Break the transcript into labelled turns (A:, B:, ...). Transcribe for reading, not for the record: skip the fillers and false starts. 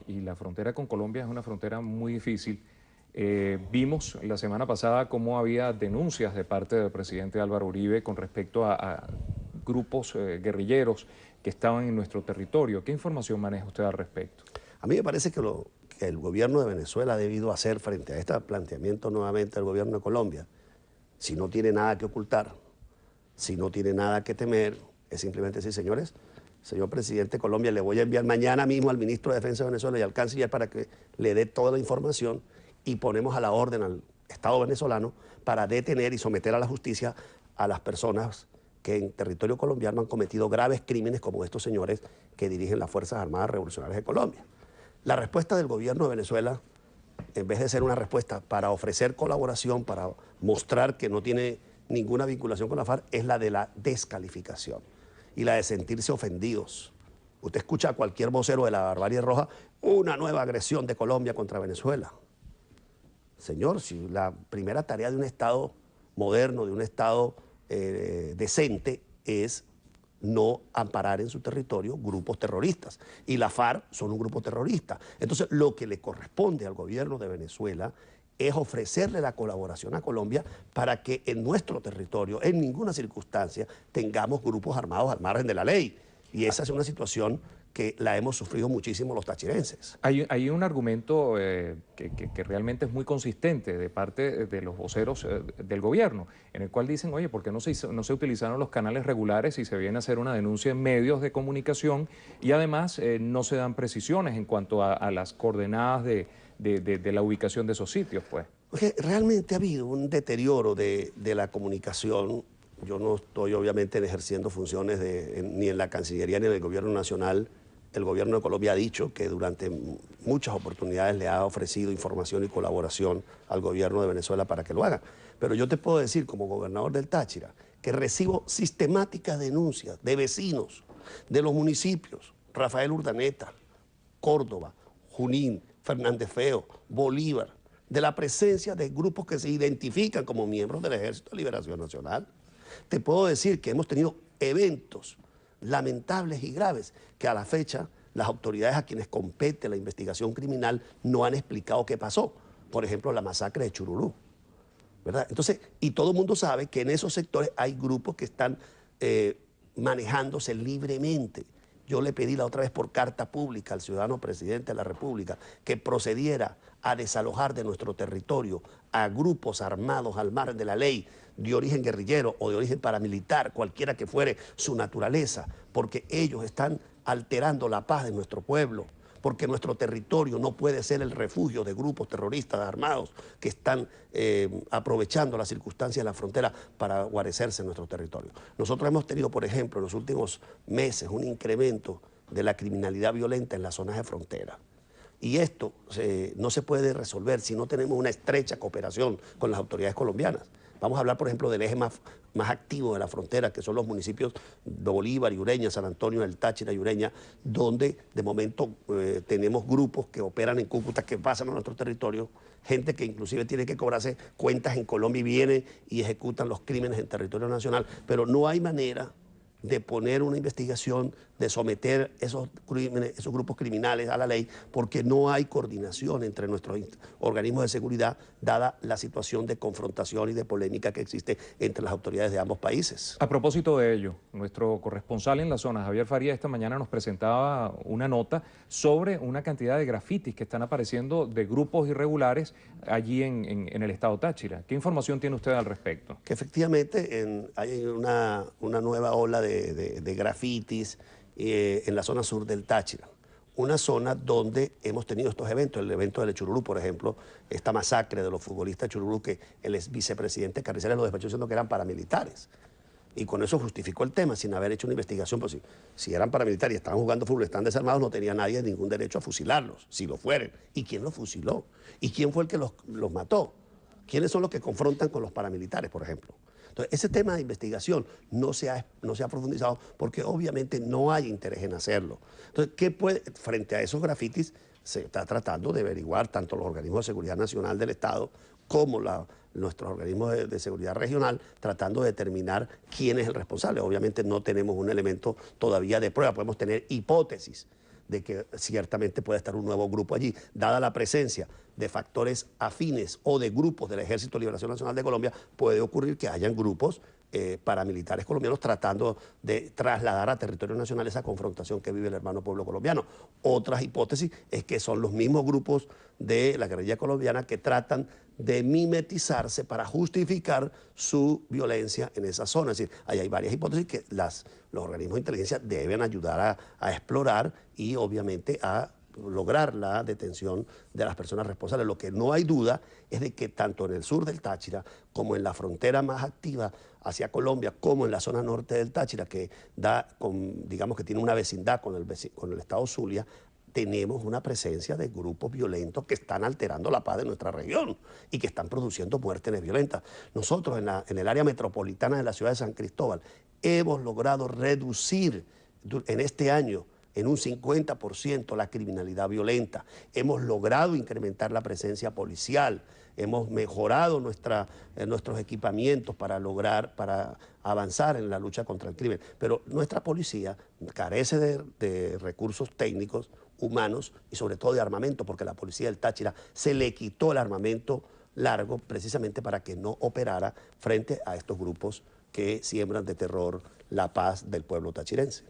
A: y la frontera con Colombia es una frontera muy difícil. Vimos la semana pasada cómo había denuncias de parte del presidente Álvaro Uribe con respecto a grupos guerrilleros que estaban en nuestro territorio. ¿Qué información maneja usted al respecto?
B: A mí me parece que lo que el gobierno de Venezuela ha debido hacer frente a este planteamiento nuevamente del gobierno de Colombia, si no tiene nada que ocultar, si no tiene nada que temer, es simplemente decir, señores, señor presidente de Colombia, le voy a enviar mañana mismo al ministro de Defensa de Venezuela y al canciller para que le dé toda la información y ponemos a la orden al Estado venezolano para detener y someter a la justicia a las personas que en territorio colombiano han cometido graves crímenes como estos señores que dirigen las Fuerzas Armadas Revolucionarias de Colombia. La respuesta del gobierno de Venezuela, en vez de ser una respuesta para ofrecer colaboración, para mostrar que no tiene ninguna vinculación con la FARC, es la de la descalificación y la de sentirse ofendidos. Usted escucha a cualquier vocero de la barbarie roja, una nueva agresión de Colombia contra Venezuela. Señor, si la primera tarea de un Estado moderno, de un Estado decente, es no amparar en su territorio grupos terroristas. Y la FARC son un grupo terrorista. Entonces, lo que le corresponde al gobierno de Venezuela es ofrecerle la colaboración a Colombia para que en nuestro territorio, en ninguna circunstancia, tengamos grupos armados al margen de la ley. Y esa es una situación que la hemos sufrido muchísimo los tachirenses.
A: Hay un argumento que realmente es muy consistente de parte de los voceros del gobierno, en el cual dicen, oye, ¿por qué no se utilizaron los canales regulares y se viene a hacer una denuncia en medios de comunicación? Y además no se dan precisiones en cuanto a las coordenadas de la ubicación de esos sitios, pues.
B: Porque realmente ha habido un deterioro de la comunicación. Yo no estoy obviamente ejerciendo funciones ni en la Cancillería ni en el Gobierno Nacional. El gobierno de Colombia ha dicho que durante muchas oportunidades le ha ofrecido información y colaboración al gobierno de Venezuela para que lo haga. Pero yo te puedo decir, como gobernador del Táchira, que recibo sistemáticas denuncias de vecinos de los municipios Rafael Urdaneta, Córdoba, Junín, Fernández Feo, Bolívar, de la presencia de grupos que se identifican como miembros del Ejército de Liberación Nacional. Te puedo decir que hemos tenido eventos lamentables y graves que a la fecha las autoridades a quienes compete la investigación criminal no han explicado qué pasó. Por ejemplo, la masacre de Chururú, ¿verdad? Entonces, y todo el mundo sabe que en esos sectores hay grupos que están manejándose libremente. Yo le pedí la otra vez por carta pública al ciudadano presidente de la República que procediera a desalojar de nuestro territorio a grupos armados al margen de la ley, de origen guerrillero o de origen paramilitar, cualquiera que fuere su naturaleza, porque ellos están alterando la paz de nuestro pueblo, porque nuestro territorio no puede ser el refugio de grupos terroristas armados que están aprovechando las circunstancias de la frontera para guarecerse en nuestro territorio. Nosotros hemos tenido, por ejemplo, en los últimos meses un incremento de la criminalidad violenta en las zonas de frontera. Y esto no se puede resolver si no tenemos una estrecha cooperación con las autoridades colombianas. Vamos a hablar, por ejemplo, del eje más activo de la frontera, que son los municipios de Bolívar y Ureña, San Antonio del Táchira y Ureña, donde de momento tenemos grupos que operan en Cúcuta, que pasan a nuestro territorio, gente que inclusive tiene que cobrarse cuentas en Colombia y vienen y ejecutan los crímenes en territorio nacional, pero no hay manera de poner una investigación, de someter esos grupos criminales a la ley, porque no hay coordinación entre nuestros organismos de seguridad, dada la situación de confrontación y de polémica que existe entre las autoridades de ambos países.
A: A propósito de ello, nuestro corresponsal en la zona, Javier Faría, esta mañana nos presentaba una nota sobre una cantidad de grafitis que están apareciendo de grupos irregulares allí en el estado Táchira. ¿Qué información tiene usted al respecto?
B: Que efectivamente hay una nueva ola de grafitis en la zona sur del Táchira. Una zona donde hemos tenido estos eventos, el evento del Chururú, por ejemplo, esta masacre de los futbolistas de Chururú, que el ex vicepresidente Carrizales lo despachó diciendo que eran paramilitares. Y con eso justificó el tema, sin haber hecho una investigación. Pues si eran paramilitares y estaban jugando fútbol, están desarmados, no tenía nadie ningún derecho a fusilarlos, si lo fueren. ¿Y quién los fusiló? ¿Y quién fue el que los mató? ¿Quiénes son los que confrontan con los paramilitares, por ejemplo? Entonces, ese tema de investigación no se ha profundizado porque obviamente no hay interés en hacerlo. Entonces, frente a esos grafitis, se está tratando de averiguar tanto los organismos de seguridad nacional del Estado como nuestros organismos de seguridad regional, tratando de determinar quién es el responsable. Obviamente no tenemos un elemento todavía de prueba, podemos tener hipótesis de que ciertamente pueda estar un nuevo grupo allí, dada la presencia de factores afines o de grupos del Ejército de Liberación Nacional de Colombia, puede ocurrir que hayan grupos paramilitares colombianos tratando de trasladar a territorio nacional esa confrontación que vive el hermano pueblo colombiano. Otras hipótesis es que son los mismos grupos de la guerrilla colombiana que tratan de mimetizarse para justificar su violencia en esa zona. Es decir, ahí hay varias hipótesis que los organismos de inteligencia deben ayudar a explorar y obviamente a lograr la detención de las personas responsables. Lo que no hay duda es de que tanto en el sur del Táchira como en la frontera más activa hacia Colombia, como en la zona norte del Táchira, que digamos que tiene una vecindad con el estado Zulia, tenemos una presencia de grupos violentos que están alterando la paz de nuestra región y que están produciendo muertes violentas. Nosotros en el área metropolitana de la ciudad de San Cristóbal hemos logrado reducir en este año en un 50% la criminalidad violenta. Hemos logrado incrementar la presencia policial, hemos mejorado nuestros equipamientos para avanzar en la lucha contra el crimen. Pero nuestra policía carece de recursos técnicos, humanos y sobre todo de armamento, porque la policía del Táchira se le quitó el armamento largo precisamente para que no operara frente a estos grupos que siembran de terror la paz del pueblo tachirense.